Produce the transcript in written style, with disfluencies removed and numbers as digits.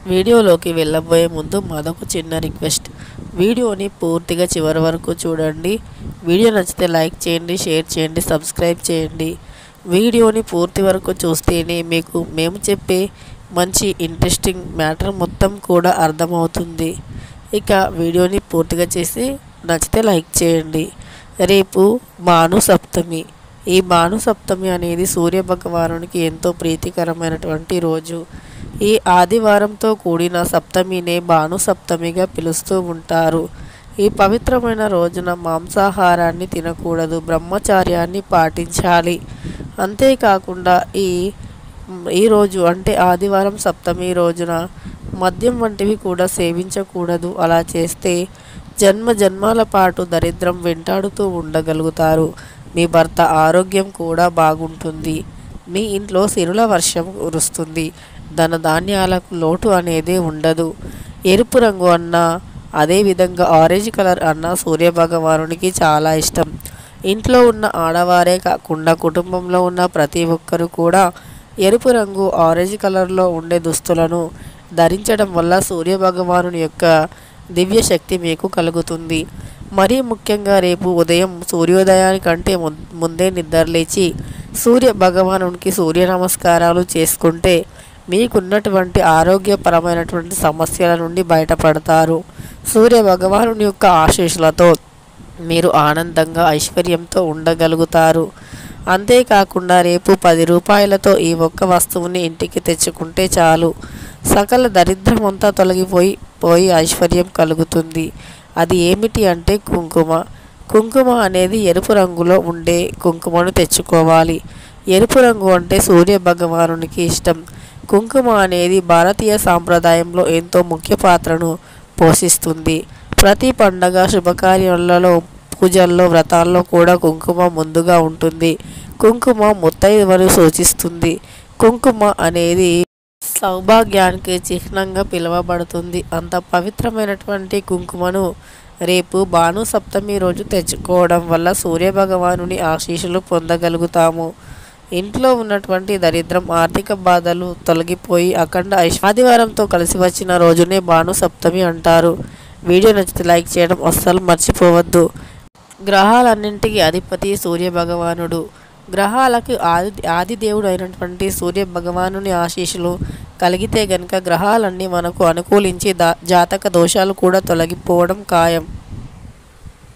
వీడియోలోకి వెళ్ళబోయే ముందు మాదొక చిన్న రిక్వెస్ట్. వీడియోని పూర్తిగా చివరి వరకు చూడండి. వీడియో నచ్చితే లైక్ చేయండి, షేర్ చేయండి, సబ్స్క్రైబ్ చేయండి. వీడియోని పూర్తి వరకు చూస్తేనే మీకు మేము చెప్పే మంచి ఇంట్రెస్టింగ్ మ్యాటర్ మొత్తం కూడా అర్థమవుతుంది. ఇక వీడియోని పూర్తిగా చేసి నచ్చితే లైక్ చేయండి. రేపు భాను సప్తమి. ఈ భాను సప్తమి అనేది సూర్య భగవానునికి ఎంతో ప్రీతికరమైనటువంటి రోజు. ఈ ఆదివారంతో కూడిన సప్తమినే భాను సప్తమిగా పిలుస్తూ ఉంటారు. ఈ పవిత్రమైన రోజున మాంసాహారాన్ని తినకూడదు, బ్రహ్మచార్యాన్ని పాటించాలి. అంతేకాకుండా ఈ రోజు అంటే ఆదివారం సప్తమి రోజున మద్యం వంటివి కూడా సేవించకూడదు. అలా చేస్తే జన్మజన్మాల పాటు దరిద్రం వెంటాడుతూ ఉండగలుగుతారు. మీ భర్త ఆరోగ్యం కూడా బాగుంటుంది. మీ ఇంట్లో సిరుల వర్షం కురుస్తుంది. ధనధాన్యాలకు లోటు అనేది ఉండదు. ఎరుపు రంగు అన్నా, అదేవిధంగా ఆరెంజ్ కలర్ అన్నా సూర్యభగవానునికి చాలా ఇష్టం. ఇంట్లో ఉన్న ఆడవారే కాకుండా కుటుంబంలో ఉన్న ప్రతి ఒక్కరూ కూడా ఎరుపు రంగు, ఆరెంజ్ కలర్లో ఉండే దుస్తులను ధరించడం వల్ల సూర్యభగవానుని యొక్క దివ్య శక్తి మీకు కలుగుతుంది. మరీ ముఖ్యంగా రేపు ఉదయం సూర్యోదయానికంటే ముందే నిద్రలేచి సూర్య భగవానునికి సూర్య నమస్కారాలు చేసుకుంటే మీకున్నటువంటి ఆరోగ్యపరమైనటువంటి సమస్యల నుండి బయటపడతారు. సూర్య భగవానుని యొక్క ఆశీస్సులతో మీరు ఆనందంగా ఐశ్వర్యంతో ఉండగలుగుతారు. అంతేకాకుండా రేపు 10 రూపాయలతో ఈ ఒక్క వస్తువుని ఇంటికి తెచ్చుకుంటే చాలు, సకల దరిద్రమంతా తొలగిపోయి ఐశ్వర్యం కలుగుతుంది. అది ఏమిటి అంటే కుంకుమ. కుంకుమ అనేది ఎరుపు రంగులో ఉండే కుంకుమను తెచ్చుకోవాలి. ఎరుపు రంగు అంటే సూర్య భగవానునికి ఇష్టం. కుంకుమ అనేది భారతీయ సాంప్రదాయంలో ఎంతో ముఖ్య పాత్రను పోషిస్తుంది. ప్రతి పండగ, శుభకార్యాలలో, పూజల్లో, వ్రతాల్లో కూడా కుంకుమ ముందుగా ఉంటుంది. కుంకుమ ముత్తైదువను సూచిస్తుంది. కుంకుమ అనేది సౌభాగ్యానికి చిహ్నంగా పిలువబడుతుంది. అంత పవిత్రమైనటువంటి కుంకుమను రేపు భాను సప్తమి రోజు తెచ్చుకోవడం వల్ల సూర్యభగవానుని ఆశీస్సులు పొందగలుగుతాము. ఇంట్లో ఉన్నటువంటి దరిద్రం, ఆర్థిక బాధలు తొలగిపోయి అఖండ ఆదివారంతో కలిసి వచ్చిన రోజునే భాను సప్తమి అంటారు. వీడియో నచ్చితే లైక్ చేయడం అస్సలు మర్చిపోవద్దు. గ్రహాలన్నింటికి అధిపతి సూర్యభగవానుడు. గ్రహాలకు ఆది దేవుడు అయినటువంటి సూర్య భగవానుని ఆశీస్సులు కలిగితే గనుక గ్రహాలన్నీ మనకు అనుకూలించి జాతక దోషాలు కూడా తొలగిపోవడం ఖాయం.